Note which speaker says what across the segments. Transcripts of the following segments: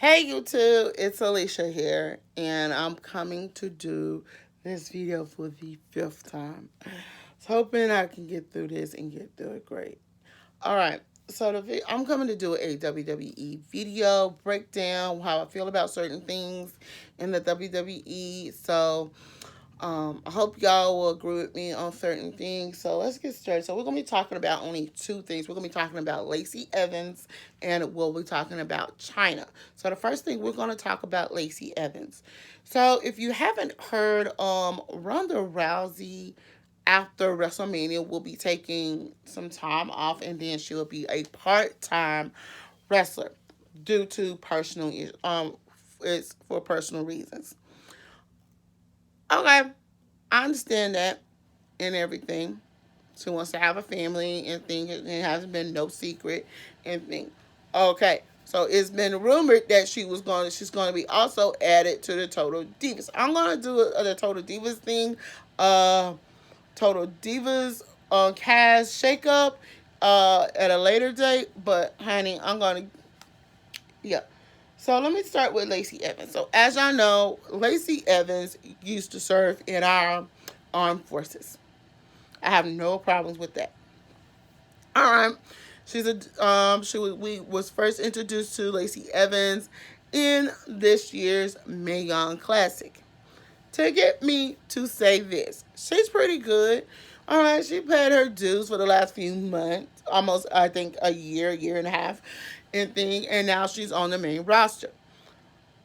Speaker 1: Hey YouTube, it's Alicia here, and I'm coming to do this video for the fifth time. So hoping I can get through this and get through it great. Alright, so I'm coming to do a WWE video breakdown, how I feel about certain things in the WWE. So I hope y'all will agree with me on certain things. So let's get started. So we're going to be talking about only two things. We're going to be talking about Lacey Evans and we'll be talking about China. So the first thing, we're going to talk about Lacey Evans. So if you haven't heard, Ronda Rousey after WrestleMania will be taking some time off, and then she will be a part-time wrestler due to it's for personal reasons. Okay, I understand that and everything. She wants to have a family and things. It hasn't been no secret and thing. Okay, so it's been rumored that she's going to be also added to the Total Divas. I'm going to do the Total Divas thing, uh, Total Divas cast shakeup at a later date. But honey, I'm going to yeah. So let me start with Lacey Evans. So as y'all know, Lacey Evans used to serve in our armed forces. I have no problems with that. All right. We was first introduced to Lacey Evans in this year's Mae Young Classic. To get me to say this, she's pretty good. All right, she paid her dues for the last few months, almost I think year and a half, and thing, and now she's on the main roster.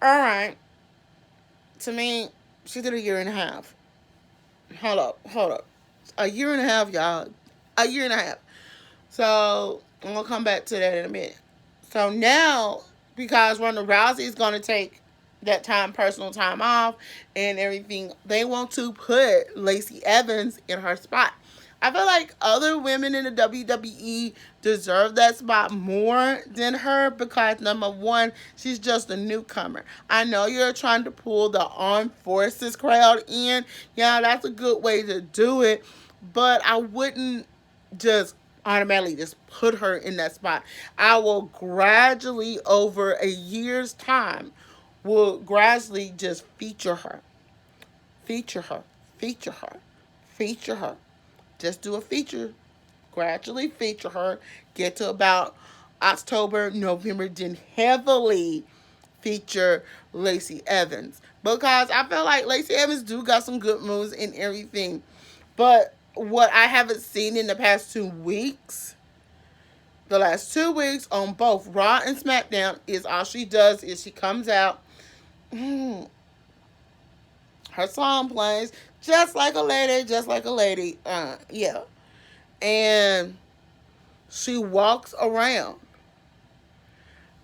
Speaker 1: All right, to me, she did a year and a half. Hold up, a year and a half, y'all, a year and a half. So I'm gonna come back to that in a minute. So now, because Ronda Rousey is gonna take that personal time off and everything, they want to put Lacey Evans in her spot. I feel like other women in the WWE deserve that spot more than her because number one, she's just a newcomer. I know you're trying to pull the armed forces crowd in. Yeah, that's a good way to do it, but I wouldn't just automatically just put her in that spot. I will gradually, over a year's time, will gradually just feature her, feature her, feature her, feature her. Just do a feature, gradually feature her, get to about October, November, then heavily feature Lacey Evans. Because I feel like Lacey Evans do got some good moves and everything. But what I haven't seen in the past 2 weeks, the last 2 weeks on both Raw and SmackDown, is all she does is she comes out, her song plays, just like a lady, just like a lady. Yeah. And she walks around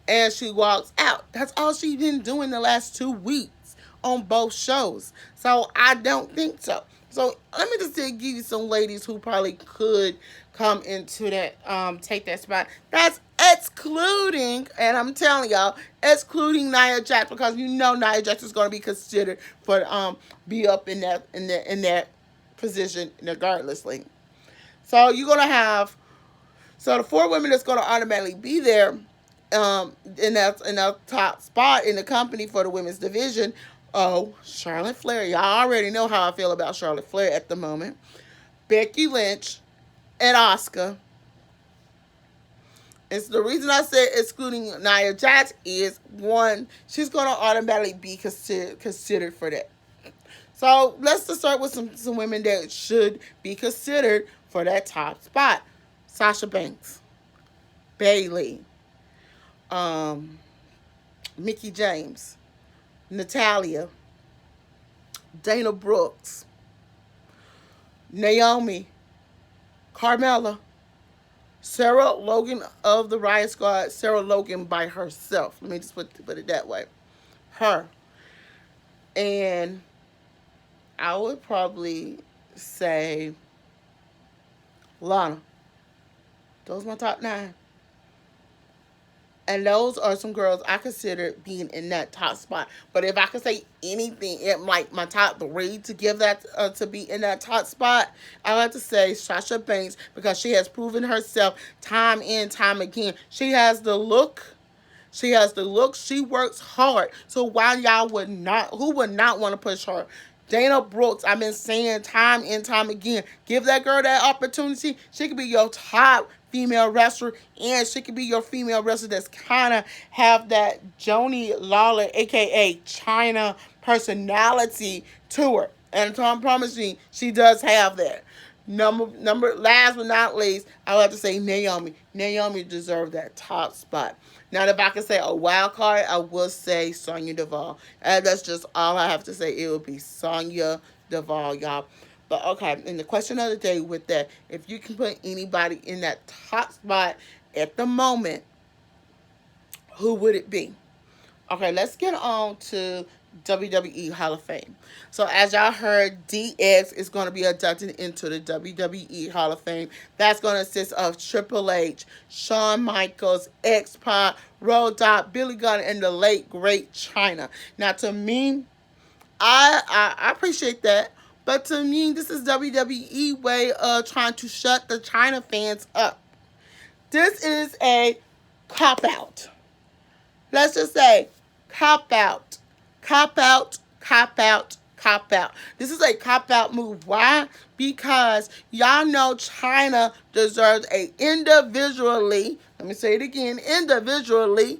Speaker 1: and she walks out. That's all she's been doing the last 2 weeks on both shows. So I don't think so. So let me just give you some ladies who probably could come into that, take that spot. That's excluding, and I'm telling y'all, excluding Nia Jax, because you know Nia Jax is going to be considered for be up in that position regardlessly. So you're gonna have the four women that's gonna automatically be there, in that top spot in the company for the women's division. Oh, Charlotte Flair. Y'all already know how I feel about Charlotte Flair at the moment. Becky Lynch and Asuka. It's the reason I said excluding Nia Jax is one, she's gonna automatically be considered for that. So let's just start with some women that should be considered for that top spot. Sasha Banks, Bayley, um, Mickie James, Natalia, Dana Brooks, Naomi, Carmella, Sarah Logan of the Riot Squad. Sarah Logan by herself. Let me just put it that way. Her. And I would probably say Lana. Those are my top 9. And those are some girls I consider being in that top spot. But if I could say anything, like my top 3 to give that to be in that top spot, I like to say Sasha Banks, because she has proven herself time and time again. She has the look, She has the look. She works hard. So why y'all would not, who would not want to push her? Dana Brooks, I've been saying time and time again, give that girl that opportunity. She could be your top female wrestler, and she could be your female wrestler that's kind of have that Joni Lawler, aka China personality to her. And Tom promised me she does have that. Last but not least, I would have to say Naomi. Naomi deserved that top spot. Now, if I could say a wild card, I will say Sonya Deville. And that's just all I have to say. It would be Sonya Deville, y'all. But okay, and the question of the day with that, if you can put anybody in that top spot at the moment, who would it be? Okay, let's get on to WWE Hall of Fame. So as y'all heard, DX is going to be inducted into the WWE Hall of Fame. That's going to consist of Triple H, Shawn Michaels, X-Pac, Road Dogg, Billy Gunn, and the late great Chyna. Now to me, I appreciate that, but to me, this is WWE way of trying to shut the Chyna fans up. This is a cop out. Let's just say cop out, cop out, cop out, cop out. This is a cop out move. Why? Because y'all know Chyna deserves a individually, let me say it again, individually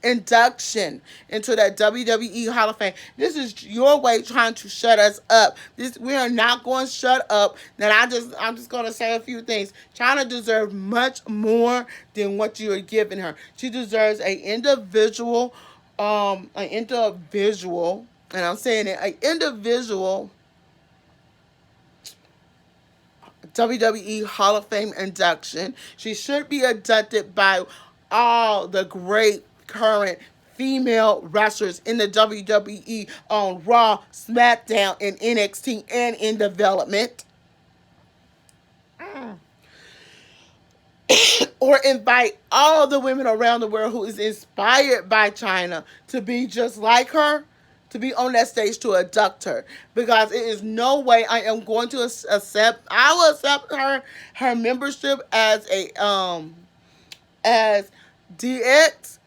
Speaker 1: induction into that WWE Hall of Fame. This is your way trying to shut us up. We are not going to shut up. Then I'm just going to say a few things. Chyna deserves much more than what you are giving her. She deserves an individual, and I'm saying it, an individual WWE Hall of Fame induction. She should be inducted by all the great current female wrestlers in the WWE on Raw, SmackDown, and NXT, and in development. Or invite all the women around the world who is inspired by Chyna to be just like her, to be on that stage to induct her. Because it is no way I am going to accept, I will accept her membership as as DX,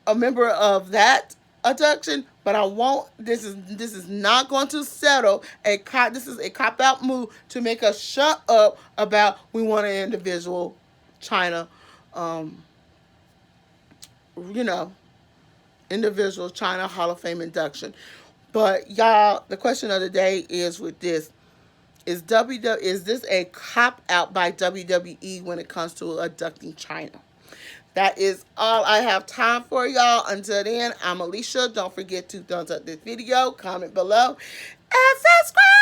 Speaker 1: a member of that induction, but I won't. This is not going to settle this is a cop out move to make us shut up about we want an individual Chyna, individual Chyna Hall of Fame induction. But y'all, the question of the day is with this. Is this a cop out by WWE when it comes to inducting Chyna? That is all I have time for, y'all. Until then, I'm Alicia. Don't forget to thumbs up this video, comment below, and subscribe.